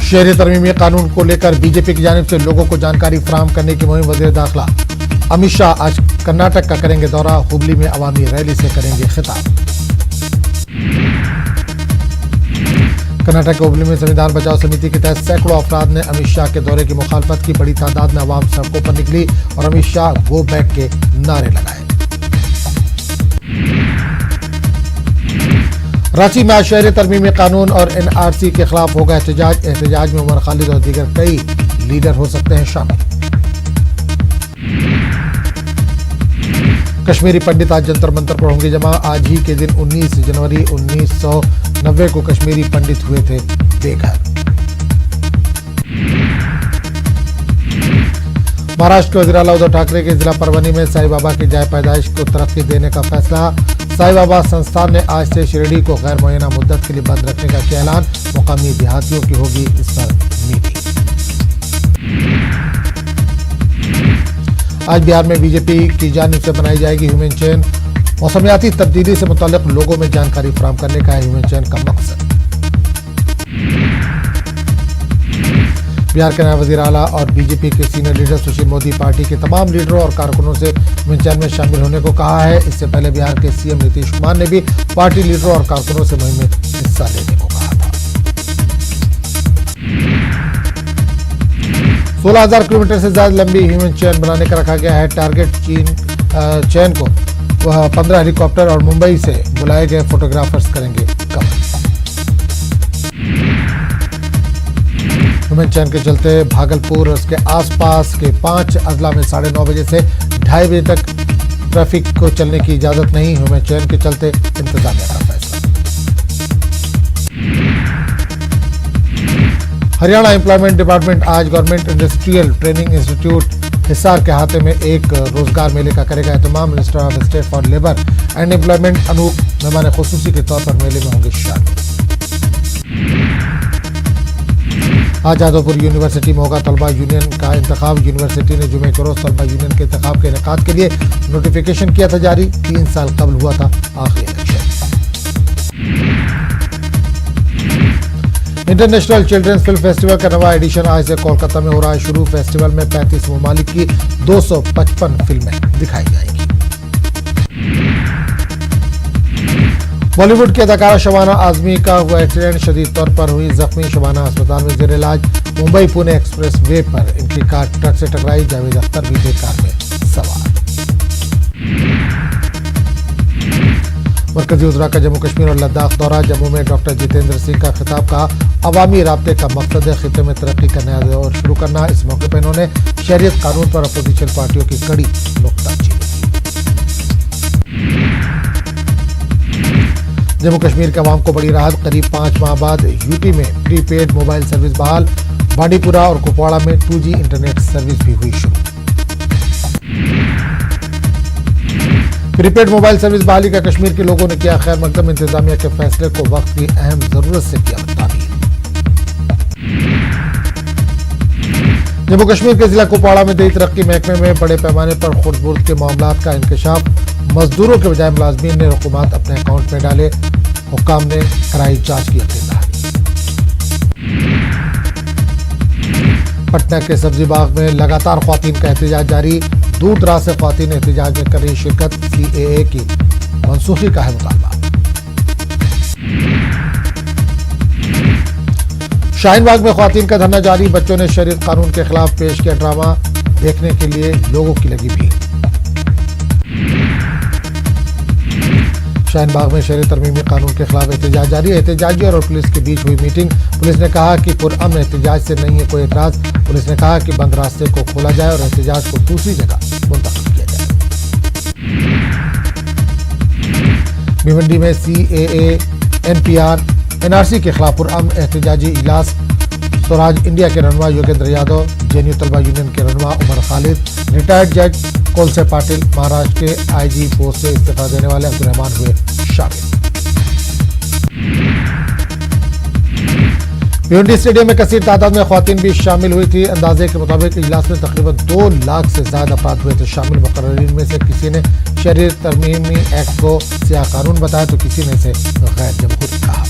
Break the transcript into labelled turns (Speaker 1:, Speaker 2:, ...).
Speaker 1: शहरी तरमीमी कानून को लेकर बीजेपी की जानिब से लोगों को जानकारी फराहम करने की मुहिम वज़ीर दाखिला अमित शाह आज कर्नाटक का करेंगे दौरा। हुबली में अवामी रैली से करेंगे खिताब। कर्नाटक के हुबली में संविधान बचाओ समिति के तहत सैकड़ों अफराद ने अमित शाह के दौरे की मुखालफत की। बड़ी तादाद में अवाम सड़कों पर निकली और अमित शाह गो बैक के नारे लगाए। रांची में आज शहरी तरमीमी कानून और एनआरसी के खिलाफ होगा एहतजाज। एहतजाज में उमर खालिद और दीगर कई लीडर हो सकते हैं शामिल। कश्मीरी पंडित आज जंतर मंतर पर होंगे जमा। आज ही के दिन 19 जनवरी 1990 को कश्मीरी पंडित हुए थे बेघर। महाराष्ट्र के वज़ीर आला उद्धव ठाकरे के जिला परवनी में साईं बाबा की जाए पैदाइश को तरक्की देने का फैसला। साईं बाबा संस्थान ने आज से शिरडी को गैर मुअय्यना मुद्दत के लिए बंद रखने का किया ऐलान। मुकामी देहातियों की होगी इस पर मीटिंग। आज बिहार में बीजेपी की जानिब से बनाई जाएगी ह्यूमन चेन। मौसमियाती तब्दीली से मुताल्लिक लोगों में जानकारी फराहम करने का है ह्यूमन चेन का मकसद। बिहार के नए वज़ीर आला और बीजेपी के senior leader Sushil Modi party के तमाम लीडरों और कारकुनों से ह्यूमन चेन में शामिल होने को कहा है। इससे पहले बिहार के सीएम नीतीश कुमार ने भी पार्टी लीडरों और कारकुनों से मुहिम में हिस्सा लेने को कहा था। 16,000 किलोमीटर से ज्यादा लंबी ह्यूमन चेन बनाने का रखा गया है टारगेट। चेन को 15 हेलीकॉप्टर और मुंबई से बुलाए गए फोटोग्राफर्स करेंगे कवर। ह्यूमन चेन के चलते भागलपुर और उसके आसपास के 5 अजला में 9:30 बजे से 2:30 बजे तक ट्रैफिक को चलने की इजाजत नहीं। ह्यूमन चेन के चलते इंतजामिया का फैसला। हरियाणा एम्प्लॉयमेंट डिपार्टमेंट आज government industrial training institute Hisar के हाथे में एक रोजगार मेले का करेगा एहतमाम। Minister of state for labour and employment Anoop मेहमान खुसूसी के तौर पर मेले में होंगे शामिल। आज जादवपुर यूनिवर्सिटी में होगा तलबा यूनियन का इंतखाब। यूनिवर्सिटी ने जुमे के रोज तलबा यूनियन के इंतखाब के इनेकाद के लिए नोटिफिकेशन किया था जारी। 3 साल कबल हुआ था आखिरी election. International children's film festival का नवा एडिशन आज से कोलकाता में हो रहा है शुरू। फेस्टिवल में 35 ममालिक की 255 फिल्में दिखाई जाएंगी। बॉलीवुड की अदाकारा शबाना आजमी का हुआ एक्सीडेंट। शदीद तौर पर हुई जख्मी। शबाना अस्पताल में जेर इलाज। मुंबई पुणे एक्सप्रेस वे पर इनकी कार ट्रक से टकराई। जावेद अख्तर भी थे कार में सवार। मरकजी वज़रा का जम्मू कश्मीर और लद्दाख दौरा। जम्मू में डॉक्टर जितेंद्र सिंह का खिताब का अवामी राब्ते का मकसद है खिते में तरक्की का नया दौर शुरू करना। इस मौके पर इन्होंने शहरियत कानून पर अपोजिशन पार्टियों की कड़ी नुक्ताचीनी की। जम्मू कश्मीर के अवाम को बड़ी राहत। करीब 5 माह बाद यूपी में प्रीपेड मोबाइल सर्विस बहाल। बांडीपुरा और कुपवाड़ा में 2G इंटरनेट सर्विस भी हुई शुरू। प्रीपेड मोबाइल सर्विस बहाली का कश्मीर के लोगों ने किया खैर मकदम। इंतजामिया के फैसले को वक्त की अहम जरूरत से किया तामीर। जम्मू कश्मीर के जिला कुपवाड़ा में दही तरक्की महकमे में बड़े पैमाने पर खुर्द-बुर्द के मामलात का इंकशाफ। मजदूरों के बजाय मुलाजमीन ने रकूमात अपने अकाउंट में डाले। हुक्काम ने कराई जांच की इब्तिदा। पटना के सब्जी बाग में लगातार ख्वातीन का एहतजाज जारी। दूर दराज से ख्वातीन एहतजाज में कर रही शिरकत। CAA की मनसूखी का है मुतालबा। शाहीन बाग में ख्वातीन का धरना जारी। बच्चों ने शरीयत कानून के खिलाफ पेश किया ड्रामा। देखने के लिए लोगों की लगी भीड़। शाहीन बाग में शहरी तरमीमी कानून के खिलाफ एहतजाज जारी। एहतजाजियों और पुलिस के बीच हुई मीटिंग। पुलिस ने कहा कि पुरअमन एहतजाज से नहीं है कोई एतराज। पुलिस ने कहा कि बंद रास्ते को खोला जाए और एहतजाज को दूसरी जगह मुंतकिल किया जाए। भिवंडी में CAA, NPR, NRC के खिलाफ पुरअमन एहतजाजी इजलास। स्वराज इंडिया के रहनुमा योगेंद्र यादव, JNU तलबा यूनियन के रहनुमा उमर खालिद, रिटायर्ड जज कोलसे पाटिल, महाराष्ट्र के IG पोस्ट से इस्तीफा देने वाले अब्दुल-रहमान हुए शामिल। भिवंडी स्टेडियम में कसीर तादाद में ख्वातीन भी शामिल हुई थी। अंदाजे के मुताबिक इजलास में तकरीबन 2 लाख से ज्यादा अफराद हुए थे शामिल। मुकर्ररीन में से किसी ने शहरी तरमीमी एक्ट को सियाह कानून बताया तो किसी ने इसे गैर जमहूरी कहा।